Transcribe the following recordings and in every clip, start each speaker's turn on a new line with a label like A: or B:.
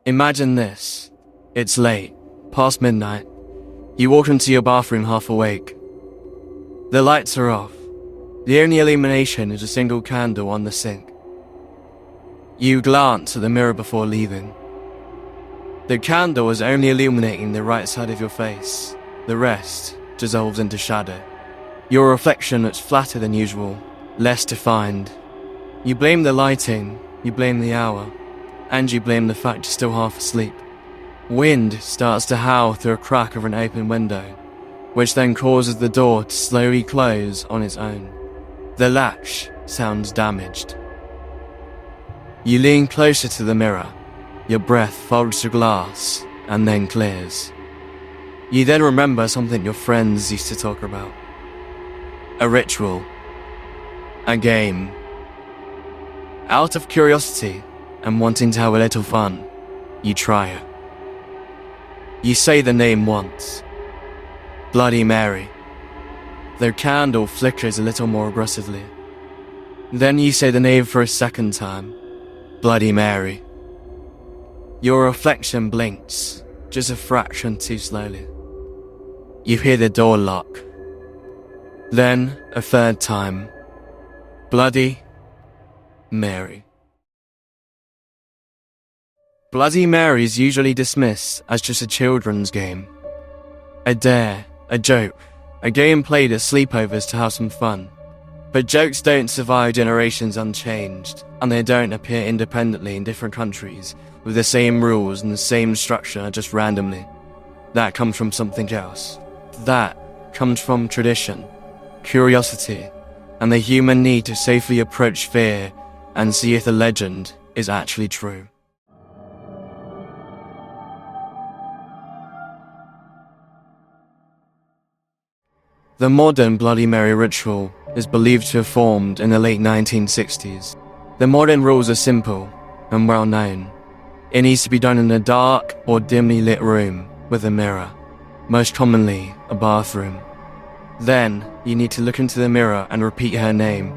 A: Imagine this. It's late, past midnight. You walk into your bathroom half awake. The lights are off. The only illumination is a single candle on the sink. You glance at the mirror before leaving. The candle is only illuminating the right side of your face. The rest dissolves into shadow. Your reflection looks flatter than usual, less defined. You blame the lighting, you blame the hour, and you blame the fact you're still half asleep. Wind starts to howl through a crack of an open window, which then causes the door to slowly close on its own. The latch sounds damaged. You lean closer to the mirror. Your breath fogs the glass and then clears. You then remember something your friends used to talk about. A ritual. A game. Out of curiosity and wanting to have a little fun, you try it. You say the name once. Bloody Mary. The candle flickers a little more aggressively. Then you say the name for a second time. Bloody Mary. Your reflection blinks, just a fraction too slowly. You hear the door lock. Then, a third time. Bloody Mary. Bloody Mary is usually dismissed as just a children's game. A dare, a joke, a game played at sleepovers to have some fun. But jokes don't survive generations unchanged, and they don't appear independently in different countries with the same rules and the same structure just randomly. That comes from something else. That comes from tradition, curiosity, and the human need to safely approach fear and see if the legend is actually true. The modern Bloody Mary ritual is believed to have formed in the late 1960s. The modern rules are simple and well known. It needs to be done in a dark or dimly lit room with a mirror, most commonly a bathroom. Then, you need to look into the mirror and repeat her name.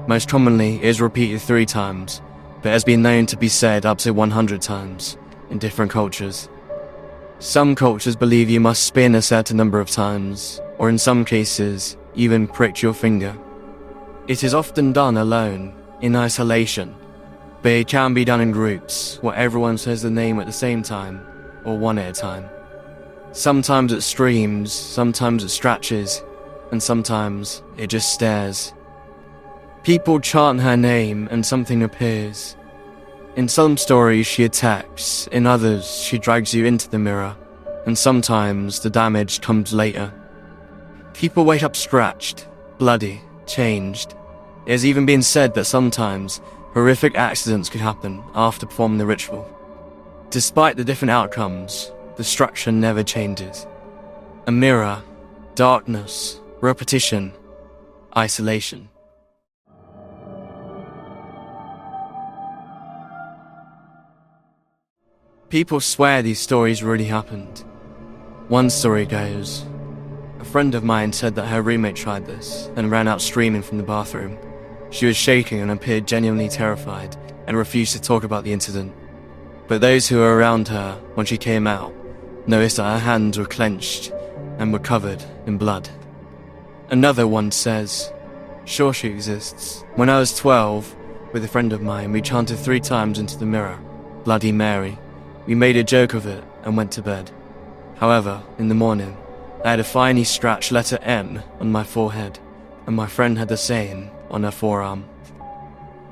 A: Most commonly, it is repeated 3 times, but has been known to be said up to 100 times in different cultures. Some cultures believe you must spin a certain number of times, or in some cases, even prick your finger. It is often done alone, in isolation, but it can be done in groups, where everyone says the name at the same time, or one at a time. Sometimes it screams, sometimes it stretches, and sometimes it just stares. People chant her name and something appears. In some stories she attacks, in others she drags you into the mirror, and sometimes the damage comes later. People wake up scratched, bloody, changed. It has even been said that sometimes horrific accidents could happen after performing the ritual. Despite the different outcomes, the structure never changes. A mirror, darkness, repetition, isolation. People swear these stories really happened. One story goes, a friend of mine said that her roommate tried this and ran out screaming from the bathroom. She was shaking and appeared genuinely terrified and refused to talk about the incident. But those who were around her when she came out noticed that her hands were clenched and were covered in blood. Another one says, sure she exists. When I was 12, with a friend of mine, we chanted 3 times into the mirror, Bloody Mary. We made a joke of it and went to bed. However, in the morning, I had a finely scratched letter M on my forehead, and my friend had the same on her forearm.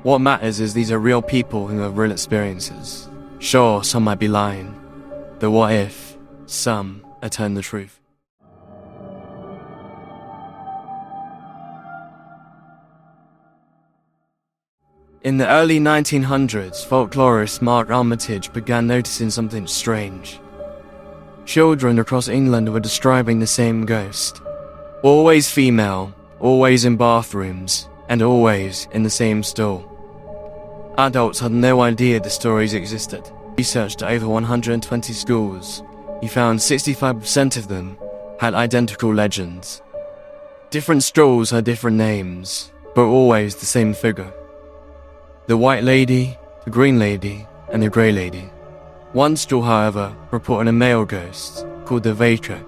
A: What matters is these are real people who have real experiences. Sure, some might be lying, but what if some are telling the truth? In the early 1900s, folklorist Mark Armitage began noticing something strange. Children across England were describing the same ghost. Always female, always in bathrooms, and always in the same stall. Adults had no idea the stories existed. Researched at over 120 schools, he found 65% of them had identical legends. Different stalls had different names, but always the same figure. The White Lady, the Green Lady, and the Grey Lady. One story, however, reported a male ghost called the Vaker.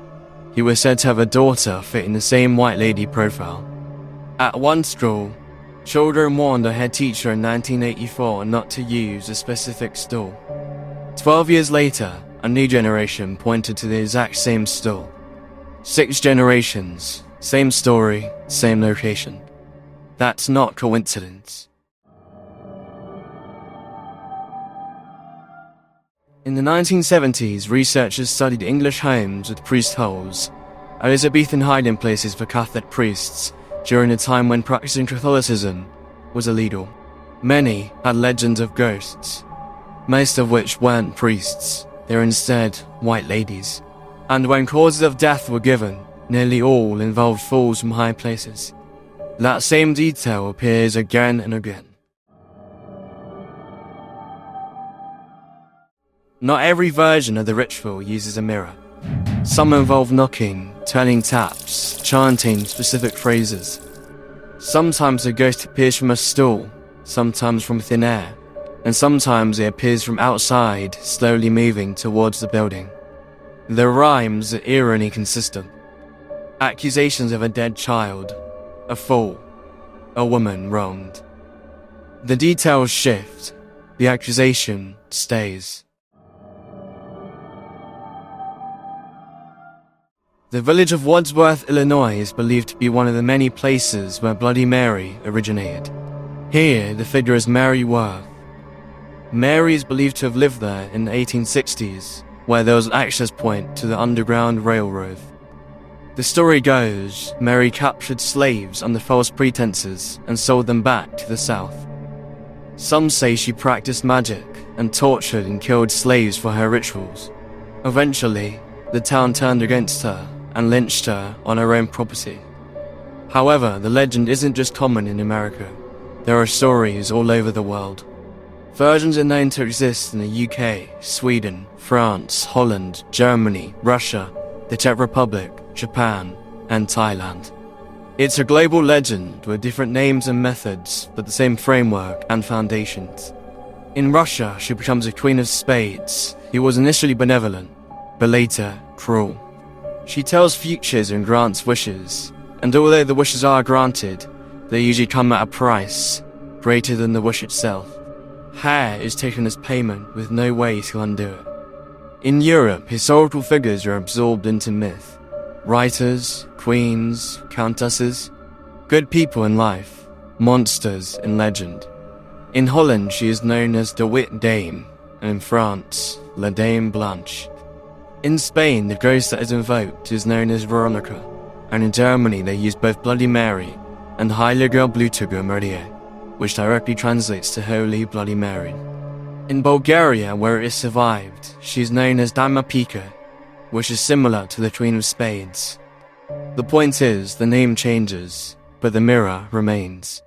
A: He was said to have a daughter fitting the same white lady profile. At one stool, children warned a head teacher in 1984 not to use a specific stool. 12 years later, a new generation pointed to the exact same stool. 6 generations, same story, same location. That's not coincidence. In the 1970s, researchers studied English homes with priest holes, Elizabethan hiding places for Catholic priests, during a time when practicing Catholicism was illegal. Many had legends of ghosts, most of which weren't priests, they were instead white ladies. And when causes of death were given, nearly all involved falls from high places. That same detail appears again and again. Not every version of the ritual uses a mirror. Some involve knocking, turning taps, chanting specific phrases. Sometimes the ghost appears from a stool, sometimes from thin air, and sometimes it appears from outside, slowly moving towards the building. The rhymes are eerily consistent. Accusations of a dead child, a fall, a woman wronged. The details shift, the accusation stays. The village of Wadsworth, Illinois is believed to be one of the many places where Bloody Mary originated. Here, the figure is Mary Worth. Mary is believed to have lived there in the 1860s, where there was an access point to the Underground Railroad. The story goes, Mary captured slaves under false pretenses and sold them back to the South. Some say she practiced magic and tortured and killed slaves for her rituals. Eventually, the town turned against her and lynched her on her own property. However, the legend isn't just common in America. There are stories all over the world. Versions are known to exist in the UK, Sweden, France, Holland, Germany, Russia, the Czech Republic, Japan, and Thailand. It's a global legend with different names and methods, but the same framework and foundations. In Russia, she becomes a queen of spades, who was initially benevolent, but later cruel. She tells futures and grants wishes, and although the wishes are granted, they usually come at a price greater than the wish itself. Hair is taken as payment with no way to undo it. In Europe, historical figures are absorbed into myth. Writers, queens, countesses, good people in life, monsters in legend. In Holland, she is known as the Wit Dame, and in France, La Dame Blanche. In Spain, the ghost that is invoked is known as Veronica, and in Germany they use both Bloody Mary and Heilige Blutige Maria, which directly translates to Holy Bloody Mary. In Bulgaria, where it is survived, she is known as Dama Pika, which is similar to the Queen of Spades. The point is, the name changes, but the mirror remains.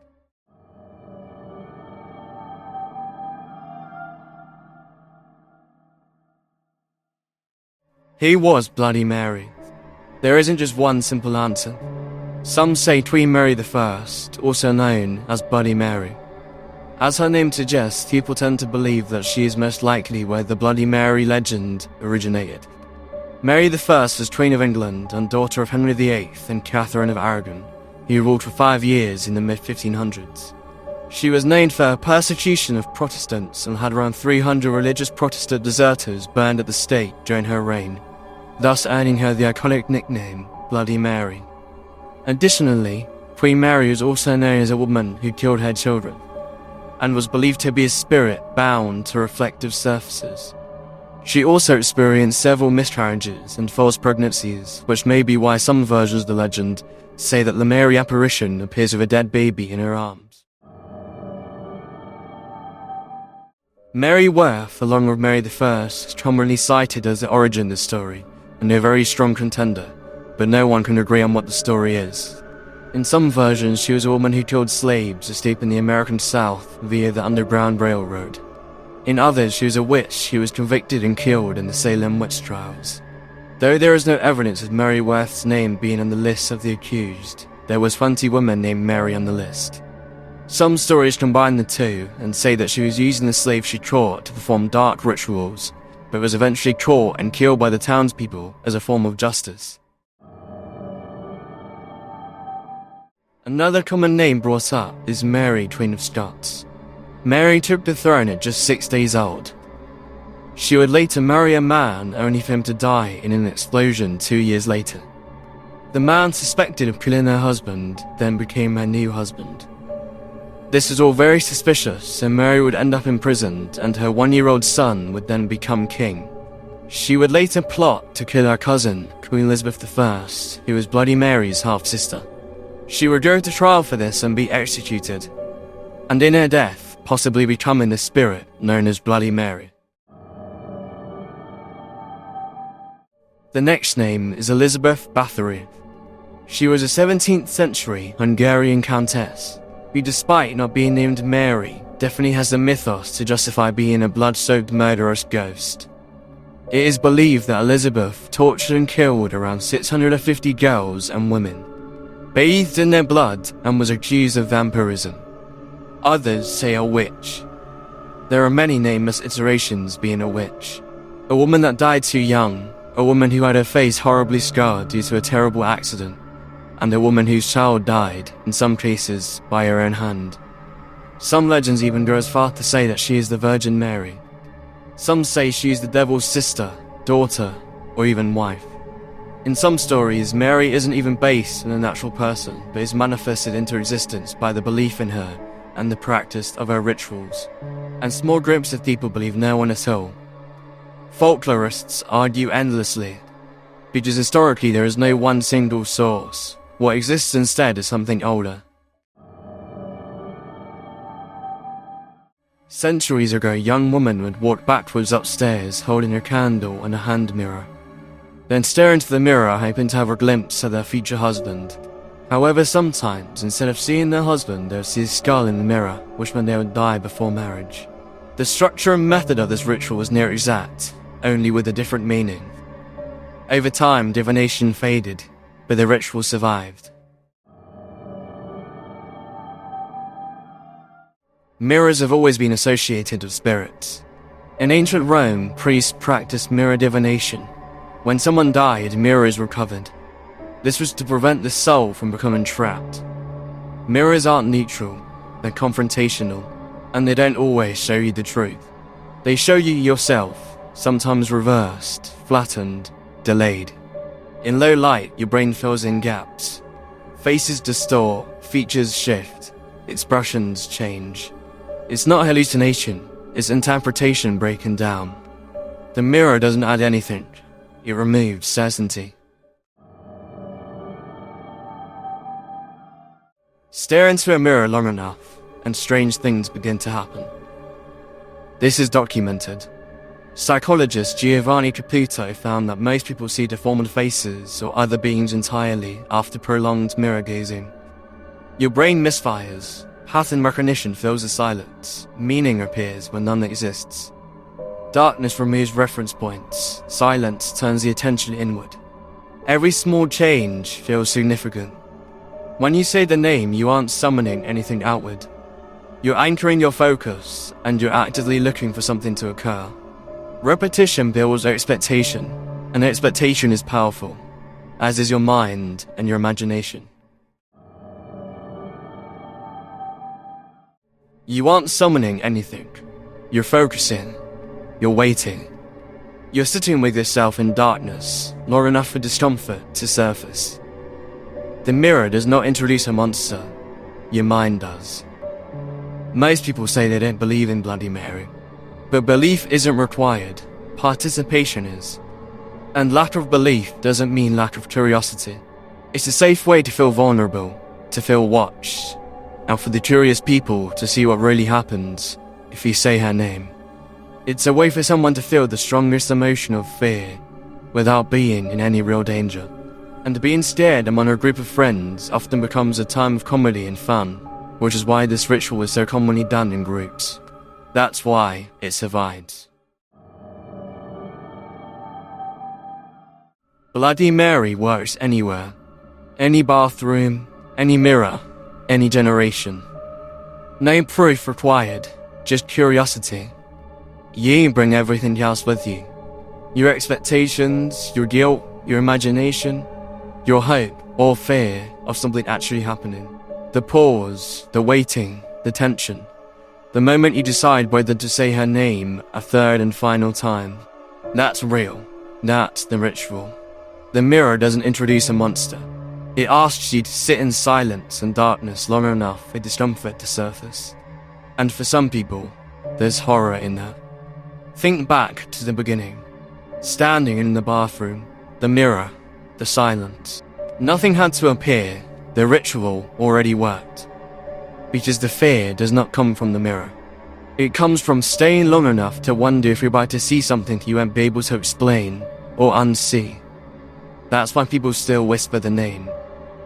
A: Who was Bloody Mary? There isn't just one simple answer. Some say Queen Mary I, also known as Bloody Mary. As her name suggests, people tend to believe that she is most likely where the Bloody Mary legend originated. Mary I was Queen of England and daughter of Henry VIII and Catherine of Aragon, who ruled for 5 years in the mid-1500s. She was named for her persecution of Protestants and had around 300 religious Protestant deserters burned at the stake during her reign, thus earning her the iconic nickname Bloody Mary. Additionally, Queen Mary was also known as a woman who killed her children, and was believed to be a spirit bound to reflective surfaces. She also experienced several miscarriages and false pregnancies, which may be why some versions of the legend say that the Mary apparition appears with a dead baby in her arms. Mary Worth, along with Mary I, is commonly cited as the origin of the story, and a very strong contender, but no one can agree on what the story is. In some versions, she was a woman who killed slaves escaping the American South via the Underground Railroad. In others, she was a witch who was convicted and killed in the Salem witch trials. Though there is no evidence of Mary Worth's name being on the list of the accused, there was 20 women named Mary on the list. Some stories combine the two and say that she was using the slaves she caught to perform dark rituals, but was eventually caught and killed by the townspeople as a form of justice. Another common name brought up is Mary, Queen of Scots. Mary took the throne at just 6 days old. She would later marry a man only for him to die in an explosion 2 years later. The man suspected of killing her husband then became her new husband. This was all very suspicious, and Mary would end up imprisoned and her 1-year-old son would then become king. She would later plot to kill her cousin, Queen Elizabeth I, who was Bloody Mary's half-sister. She would go to trial for this and be executed, and in her death, possibly becoming the spirit known as Bloody Mary. The next name is Elizabeth Bathory. She was a 17th century Hungarian countess, who despite not being named Mary, definitely has the mythos to justify being a blood-soaked murderous ghost. It is believed that Elizabeth tortured and killed around 650 girls and women, bathed in their blood, and was accused of vampirism. Others say a witch. There are many nameless iterations being a witch. A woman that died too young, a woman who had her face horribly scarred due to a terrible accident, and a woman whose child died, in some cases, by her own hand. Some legends even go as far to say that she is the Virgin Mary. Some say she is the devil's sister, daughter, or even wife. In some stories, Mary isn't even based on a natural person, but is manifested into existence by the belief in her and the practice of her rituals, and small groups of people believe no one at all. Folklorists argue endlessly, because historically there is no one single source. What exists instead is something older. Centuries ago, a young woman would walk backwards upstairs holding a candle and a hand mirror, then stare into the mirror hoping to have a glimpse of their future husband. However, sometimes, instead of seeing their husband, they would see a skull in the mirror, which meant they would die before marriage. The structure and method of this ritual was near exact, only with a different meaning. Over time, divination faded, but the ritual survived. Mirrors have always been associated with spirits. In ancient Rome, priests practiced mirror divination. When someone died, mirrors were covered. This was to prevent the soul from becoming trapped. Mirrors aren't neutral, they're confrontational, and they don't always show you the truth. They show you yourself, sometimes reversed, flattened, delayed. In low light, your brain fills in gaps. Faces distort, features shift, expressions change. It's not hallucination, it's interpretation breaking down. The mirror doesn't add anything, it removes certainty. Stare into a mirror long enough, and strange things begin to happen. This is documented. Psychologist Giovanni Caputo found that most people see deformed faces or other beings entirely after prolonged mirror gazing. Your brain misfires, pattern recognition fills the silence, meaning appears when none exists. Darkness removes reference points, silence turns the attention inward. Every small change feels significant. When you say the name, you aren't summoning anything outward. You're anchoring your focus, and you're actively looking for something to occur. Repetition builds expectation, and expectation is powerful, as is your mind and your imagination. You aren't summoning anything. You're focusing. You're waiting. You're sitting with yourself in darkness, long enough for discomfort to surface. The mirror does not introduce a monster. Your mind does. Most people say they don't believe in Bloody Mary, but belief isn't required. Participation is. And lack of belief doesn't mean lack of curiosity. It's a safe way to feel vulnerable, to feel watched, and for the curious people to see what really happens if you say her name. It's a way for someone to feel the strongest emotion of fear without being in any real danger. And being scared among a group of friends often becomes a time of comedy and fun, which is why this ritual is so commonly done in groups. That's why it survives. Bloody Mary works anywhere. Any bathroom, any mirror, any generation. No proof required, just curiosity. You bring everything else with you. Your expectations, your guilt, your imagination, your hope or fear of something actually happening. The pause, the waiting, the tension. The moment you decide whether to say her name a third and final time. That's real. That's the ritual. The mirror doesn't introduce a monster. It asks you to sit in silence and darkness long enough for discomfort to surface. And for some people, there's horror in that. Think back to the beginning. Standing in the bathroom, the mirror, the silence. Nothing had to appear, the ritual already worked. Because the fear does not come from the mirror. It comes from staying long enough to wonder if you're about to see something you won't be able to explain or unsee. That's why people still whisper the name.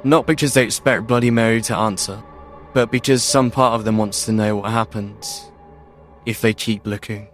A: Not because they expect Bloody Mary to answer, but because some part of them wants to know what happens if they keep looking.